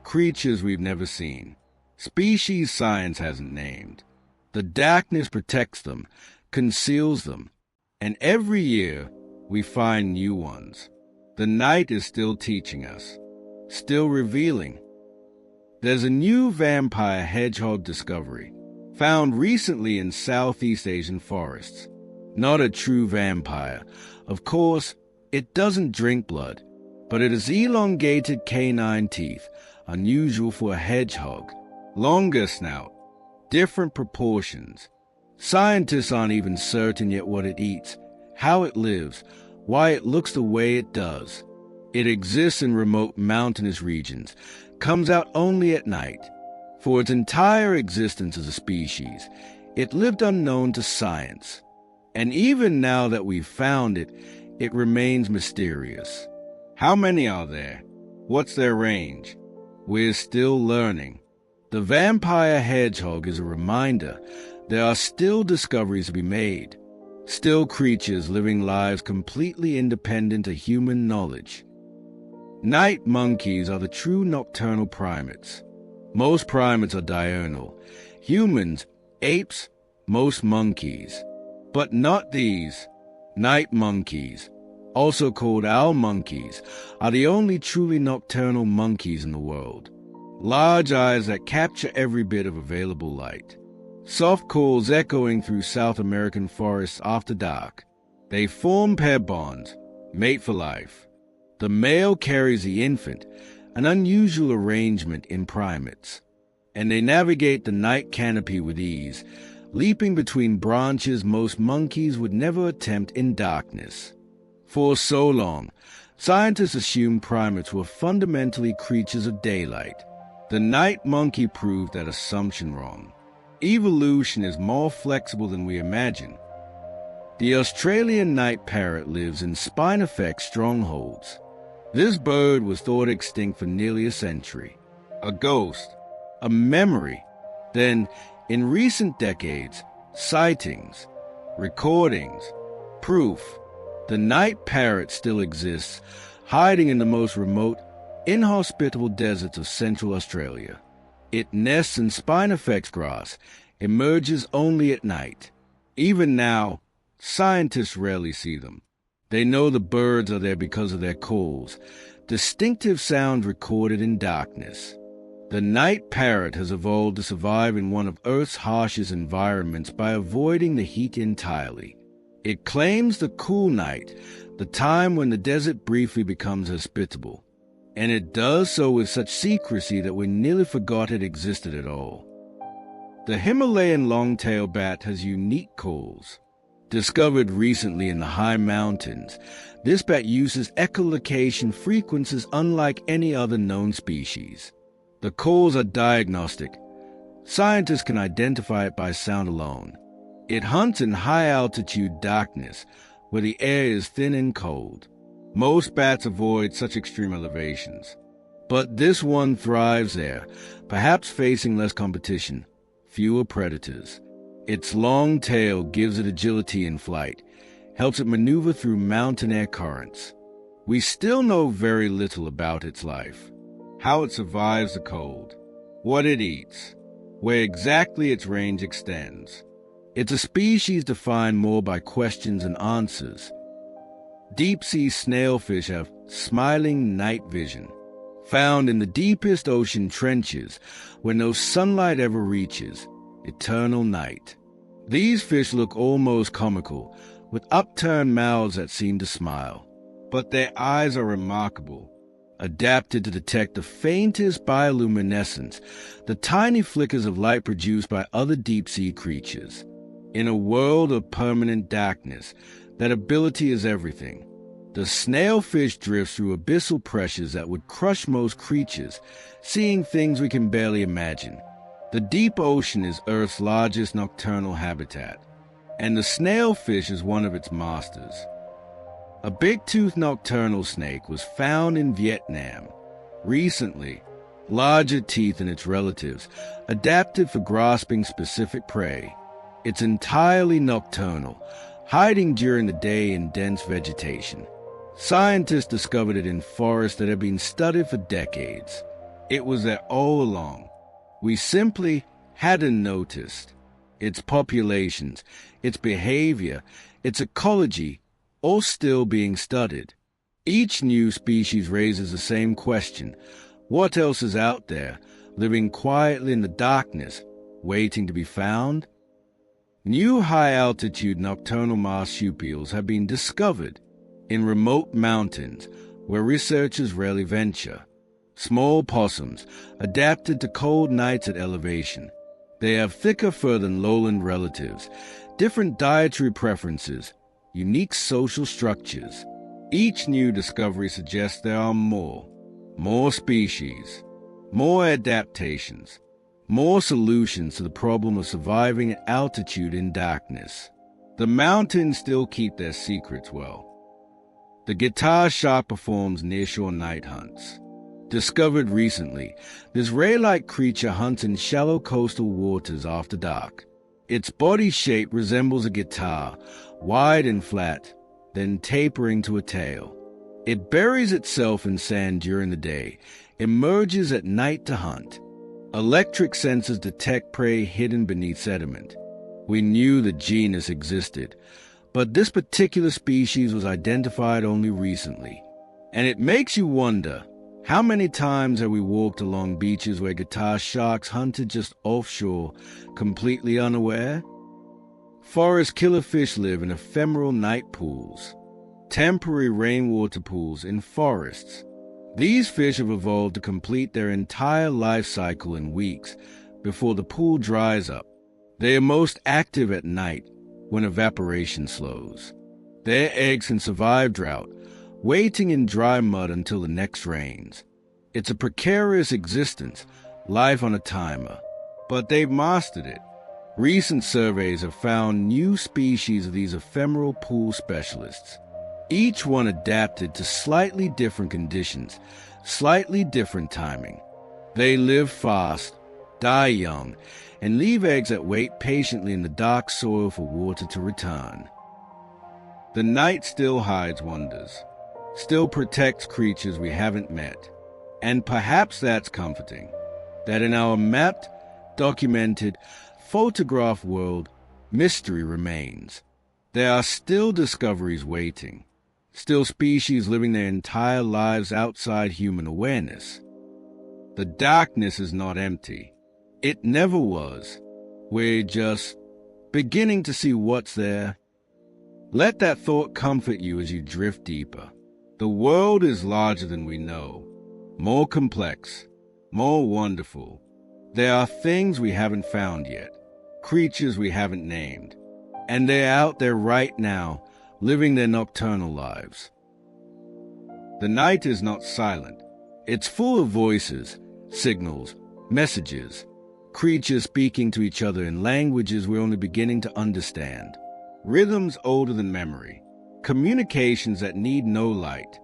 Creatures we've never seen. Species science hasn't named. The darkness protects them, conceals them, and every year we find new ones. The night is still teaching us, still revealing. There's a new vampire hedgehog discovery, found recently in Southeast Asian forests. Not a true vampire. Of course, it doesn't drink blood, but it has elongated canine teeth, unusual for a hedgehog. Longer snout, different proportions. Scientists aren't even certain yet what it eats, how it lives, why it looks the way it does. It exists in remote mountainous regions, comes out only at night. For its entire existence as a species, it lived unknown to science. And even now that we've found it, it remains mysterious. How many are there? What's their range? We're still learning. The vampire hedgehog is a reminder there are still discoveries to be made, still creatures living lives completely independent of human knowledge. Night monkeys are the true nocturnal primates. Most primates are diurnal. Humans, apes, most monkeys. But not these. Night monkeys, also called owl monkeys, are the only truly nocturnal monkeys in the world. Large eyes that capture every bit of available light. Soft calls echoing through South American forests after dark. They form pair bonds, mate for life. The male carries the infant, an unusual arrangement in primates, and they navigate the night canopy with ease, leaping between branches most monkeys would never attempt in darkness. For so long, scientists assumed primates were fundamentally creatures of daylight. The night monkey proved that assumption wrong. Evolution is more flexible than we imagine. The Australian night parrot lives in spine-effect strongholds. This bird was thought extinct for nearly a century. A ghost, a memory. Then, in recent decades, sightings, recordings, proof. The night parrot still exists, hiding in the most remote, inhospitable deserts of Central Australia. It nests in spine-effect grass, emerges only at night. Even now, scientists rarely see them. They know the birds are there because of their calls, distinctive sounds recorded in darkness. The night parrot has evolved to survive in one of Earth's harshest environments by avoiding the heat entirely. It claims the cool night, the time when the desert briefly becomes hospitable. And it does so with such secrecy that we nearly forgot it existed at all. The Himalayan long-tailed bat has unique calls. Discovered recently in the high mountains, this bat uses echolocation frequencies unlike any other known species. The calls are diagnostic. Scientists can identify it by sound alone. It hunts in high-altitude darkness, where the air is thin and cold. Most bats avoid such extreme elevations. But this one thrives there, perhaps facing less competition, fewer predators. Its long tail gives it agility in flight, helps it maneuver through mountain air currents. We still know very little about its life, how it survives the cold, what it eats, where exactly its range extends. It's a species defined more by questions and answers. Deep-sea snailfish have smiling night vision, found in the deepest ocean trenches where no sunlight ever reaches, eternal night. These fish look almost comical, with upturned mouths that seem to smile. But their eyes are remarkable, adapted to detect the faintest bioluminescence, the tiny flickers of light produced by other deep-sea creatures. In a world of permanent darkness, that ability is everything. The snailfish drifts through abyssal pressures that would crush most creatures, seeing things we can barely imagine. The deep ocean is Earth's largest nocturnal habitat, and the snailfish is one of its masters. A big-toothed nocturnal snake was found in Vietnam recently. Larger teeth than its relatives, adapted for grasping specific prey. It's entirely nocturnal, hiding during the day in dense vegetation. Scientists discovered it in forests that had been studied for decades. It was there all along. We simply hadn't noticed. Its populations, its behavior, its ecology, all still being studied. Each new species raises the same question. What else is out there, living quietly in the darkness, waiting to be found? New high-altitude nocturnal marsupials have been discovered in remote mountains where researchers rarely venture. Small possums, adapted to cold nights at elevation. They have thicker fur than lowland relatives, different dietary preferences, unique social structures. Each new discovery suggests there are more species, more adaptations, more solutions to the problem of surviving at altitude in darkness. The mountains still keep their secrets well. The guitar shark performs nearshore night hunts. Discovered recently, this ray-like creature hunts in shallow coastal waters after dark. Its body shape resembles a guitar, wide and flat, then tapering to a tail. It buries itself in sand during the day, emerges at night to hunt. Electric sensors detect prey hidden beneath sediment. We knew the genus existed, but this particular species was identified only recently. And it makes you wonder, how many times have we walked along beaches where guitar sharks hunted just offshore, completely unaware? Forest killerfish live in ephemeral night pools, temporary rainwater pools in forests. These fish have evolved to complete their entire life cycle in weeks before the pool dries up. They are most active at night when evaporation slows. Their eggs can survive drought, waiting in dry mud until the next rains. It's a precarious existence, life on a timer, but they've mastered it. Recent surveys have found new species of these ephemeral pool specialists, each one adapted to slightly different conditions, slightly different timing. They live fast, die young, and leave eggs that wait patiently in the dark soil for water to return. The night still hides wonders, still protects creatures we haven't met, and perhaps that's comforting, that in our mapped, documented, photographed world, mystery remains. There are still discoveries waiting, still species living their entire lives outside human awareness. The darkness is not empty. It never was. We're just beginning to see what's there. Let that thought comfort you as you drift deeper. The world is larger than we know, more complex, more wonderful. There are things we haven't found yet, creatures we haven't named, and they're out there right now, living their nocturnal lives. The night is not silent. It's full of voices, signals, messages, creatures speaking to each other in languages we're only beginning to understand, rhythms older than memory, communications that need no light.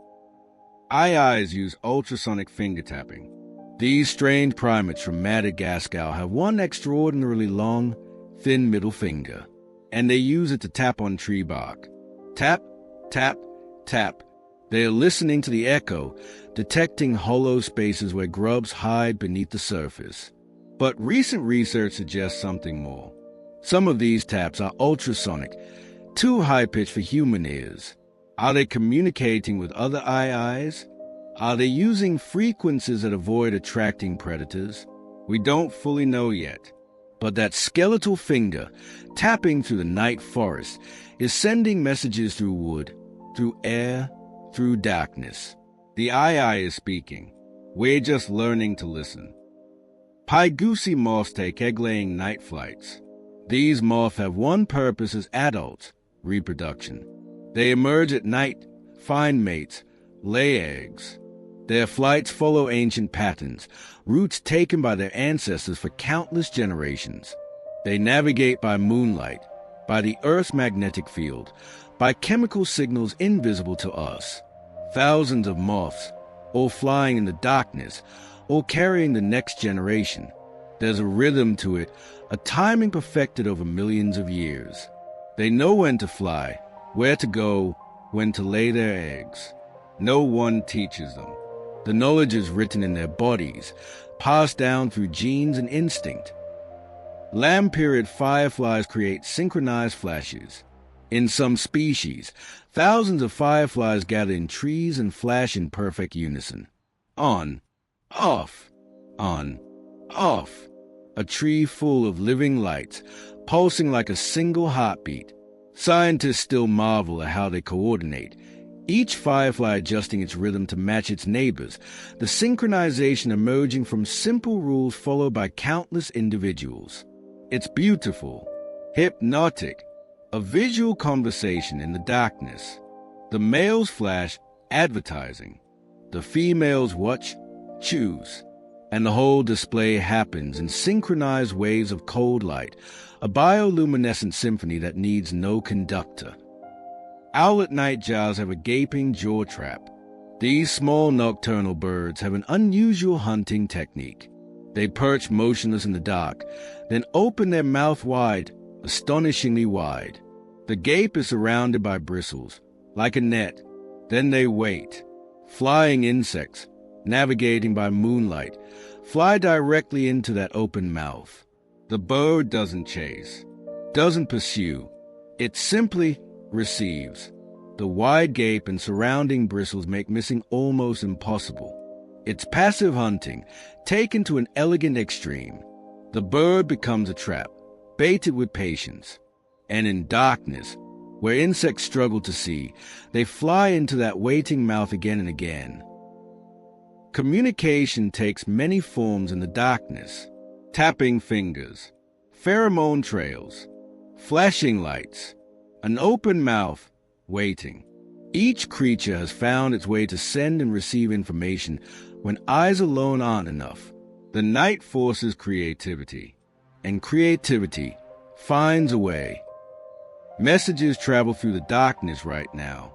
Eyes use ultrasonic finger tapping. These strange primates from Madagascar have one extraordinarily long, thin middle finger, and they use it to tap on tree bark. Tap, tap, tap. They are listening to the echo, detecting hollow spaces where grubs hide beneath the surface. But recent research suggests something more. Some of these taps are ultrasonic, too high-pitched for human ears. Are they communicating with other eyes? Are they using frequencies that avoid attracting predators? We don't fully know yet. But that skeletal finger, tapping through the night forest, is sending messages through wood, through air, through darkness. The eye is speaking. We're just learning to listen. Pie-goosey moths take egg-laying night flights. These moths have one purpose as adults: reproduction. They emerge at night, find mates, lay eggs. Their flights follow ancient patterns, routes taken by their ancestors for countless generations. They navigate by moonlight, by the Earth's magnetic field, by chemical signals invisible to us. Thousands of moths, all flying in the darkness, all carrying the next generation. There's a rhythm to it, a timing perfected over millions of years. They know when to fly, where to go, when to lay their eggs. No one teaches them. The knowledge is written in their bodies, passed down through genes and instinct. Lamb-period fireflies create synchronized flashes. In some species, thousands of fireflies gather in trees and flash in perfect unison. On, off, on, off. A tree full of living lights, pulsing like a single heartbeat. Scientists still marvel at how they coordinate, each firefly adjusting its rhythm to match its neighbors, the synchronization emerging from simple rules followed by countless individuals. It's beautiful, hypnotic, a visual conversation in the darkness. The males flash, advertising. The females watch, choose. And the whole display happens in synchronized waves of cold light, a bioluminescent symphony that needs no conductor. Owlet nightjars have a gaping jaw trap. These small nocturnal birds have an unusual hunting technique. They perch motionless in the dark, then open their mouth wide, astonishingly wide. The gape is surrounded by bristles, like a net. Then they wait. Flying insects, navigating by moonlight, fly directly into that open mouth. The bird doesn't chase, doesn't pursue. It simply receives. The wide gape and surrounding bristles make missing almost impossible. It's passive hunting, taken to an elegant extreme. The bird becomes a trap, baited with patience. And in darkness, where insects struggle to see, they fly into that waiting mouth again and again. Communication takes many forms in the darkness. Tapping fingers, pheromone trails, flashing lights, an open mouth, waiting. Each creature has found its way to send and receive information when eyes alone aren't enough. The night forces creativity, and creativity finds a way. Messages travel through the darkness right now.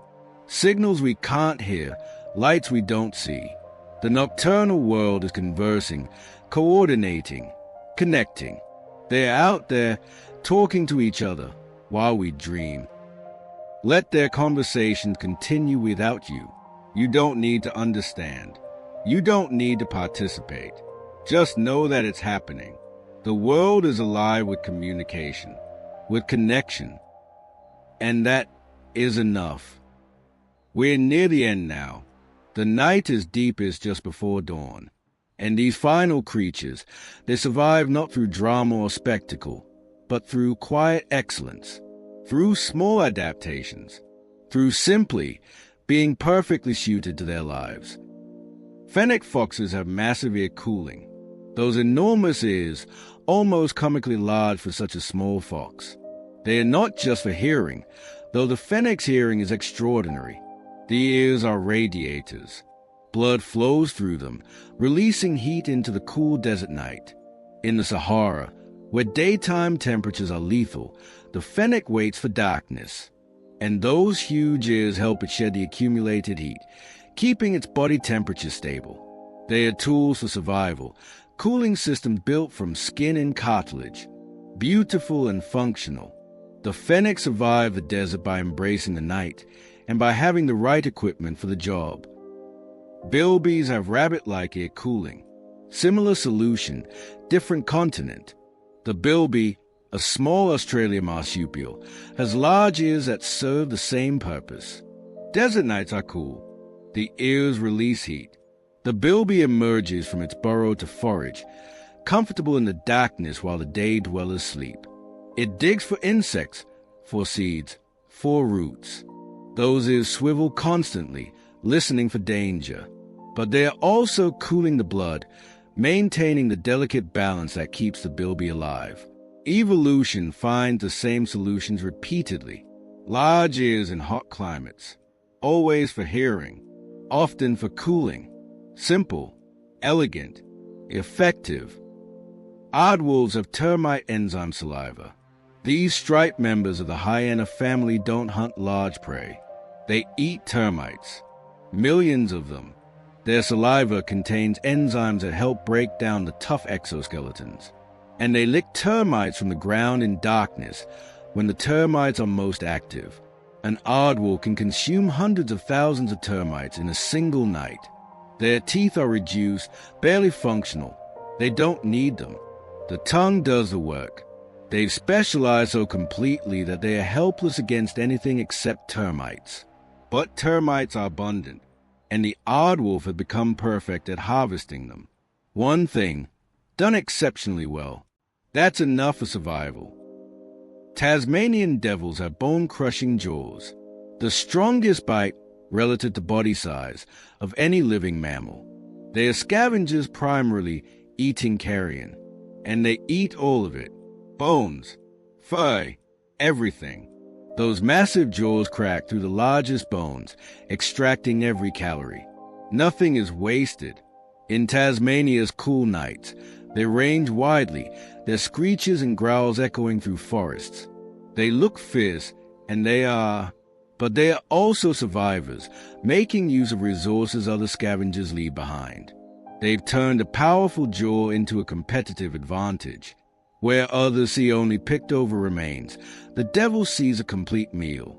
Signals we can't hear, lights we don't see. The nocturnal world is conversing, coordinating, connecting. They're out there talking to each other while we dream. Let their conversations continue without you. You don't need to understand. You don't need to participate. Just know that it's happening. The world is alive with communication, with connection. And that is enough. We're near the end now. The night is deepest just before dawn. And these final creatures, they survive not through drama or spectacle, but through quiet excellence, through small adaptations, through simply being perfectly suited to their lives. Fennec foxes have massive ear cooling, those enormous ears, almost comically large for such a small fox. They are not just for hearing, though the fennec's hearing is extraordinary. The ears are radiators. Blood flows through them, releasing heat into the cool desert night. In the Sahara, where daytime temperatures are lethal, the fennec waits for darkness. And those huge ears help it shed the accumulated heat, keeping its body temperature stable. They are tools for survival, cooling systems built from skin and cartilage. Beautiful and functional. The fennec survive the desert by embracing the night and by having the right equipment for the job. Bilbies have rabbit-like ear cooling. Similar solution, different continent. The bilby, a small Australian marsupial, has large ears that serve the same purpose. Desert nights are cool. The ears release heat. The bilby emerges from its burrow to forage, comfortable in the darkness while the day dwellers sleep. It digs for insects, for seeds, for roots. Those ears swivel constantly, listening for danger. But they are also cooling the blood, maintaining the delicate balance that keeps the bilby alive. Evolution finds the same solutions repeatedly. Large ears in hot climates. always for hearing, often for cooling, simple, elegant, effective. Aardwolves have termite enzyme saliva. These striped members of the hyena family don't hunt large prey. They eat termites, millions of them. Their saliva contains enzymes that help break down the tough exoskeletons. And they lick termites from the ground in darkness when the termites are most active. An aardwolf can consume hundreds of thousands of termites in a single night. Their teeth are reduced, barely functional. They don't need them. The tongue does the work. They've specialized so completely that they are helpless against anything except termites. But termites are abundant, and the aardwolf has become perfect at harvesting them. One thing, done exceptionally well. That's enough for survival. Tasmanian devils have bone-crushing jaws, the strongest bite, relative to body size, of any living mammal. They are scavengers primarily eating carrion, and they eat all of it. Bones, fur, everything. Those massive jaws crack through the largest bones, extracting every calorie. Nothing is wasted. In Tasmania's cool nights, they range widely, their screeches and growls echoing through forests. They look fierce, and but they are also survivors, making use of resources other scavengers leave behind. They've turned a powerful jaw into a competitive advantage. Where others see only picked-over remains, the devil sees a complete meal.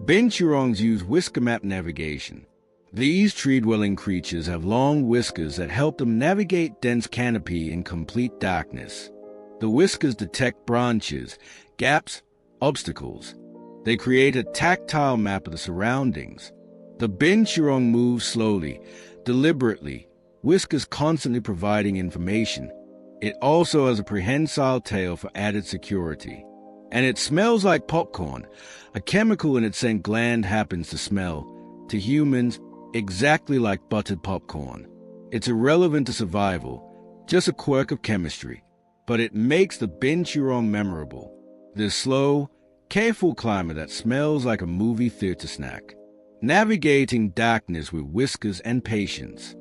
Binturongs use whisker map navigation. These tree-dwelling creatures have long whiskers that help them navigate dense canopy in complete darkness. The whiskers detect branches, gaps, obstacles. They create a tactile map of the surroundings. The binturong moves slowly, deliberately, whiskers constantly providing information. It also has a prehensile tail for added security. And it smells like popcorn. A chemical in its scent gland happens to smell, to humans, exactly like buttered popcorn. It's irrelevant to survival, just a quirk of chemistry. But it makes the binturong memorable. This slow, careful climber that smells like a movie theater snack. Navigating darkness with whiskers and patience.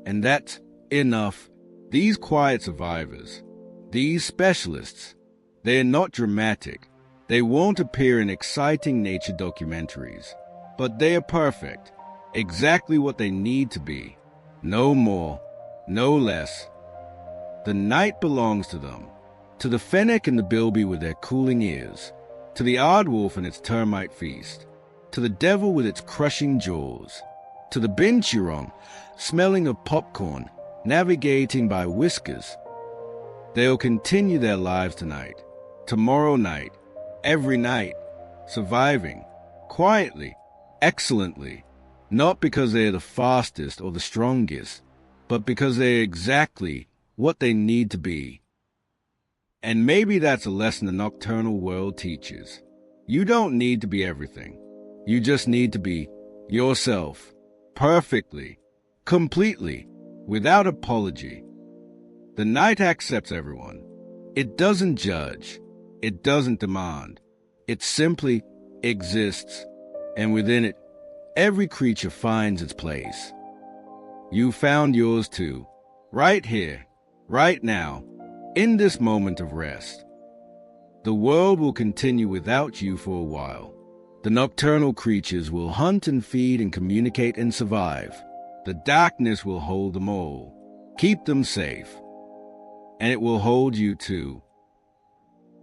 And that's enough. These quiet survivors, these specialists, they're not dramatic. They won't appear in exciting nature documentaries. But they are perfect, exactly what they need to be. No more, no less. The night belongs to them, to the fennec and the bilby with their cooling ears, to the aardwolf and its termite feast, to the devil with its crushing jaws, to the binturong, smelling of popcorn, navigating by whiskers. They'll continue their lives tonight, tomorrow night, every night, surviving, quietly, excellently, not because they're the fastest or the strongest, but because they're exactly what they need to be. And maybe that's a lesson the nocturnal world teaches. You don't need to be everything. You just need to be yourself, perfectly, completely, without apology. The night accepts everyone. It doesn't judge. It doesn't demand. It simply exists. And within it, every creature finds its place. You found yours too. Right here, right now, in this moment of rest. The world will continue without you for a while. The nocturnal creatures will hunt and feed and communicate and survive. The darkness will hold them all, keep them safe. And it will hold you too.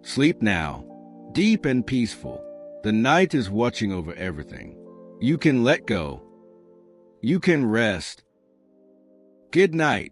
Sleep now, deep and peaceful. The night is watching over everything. You can let go. You can rest. Good night.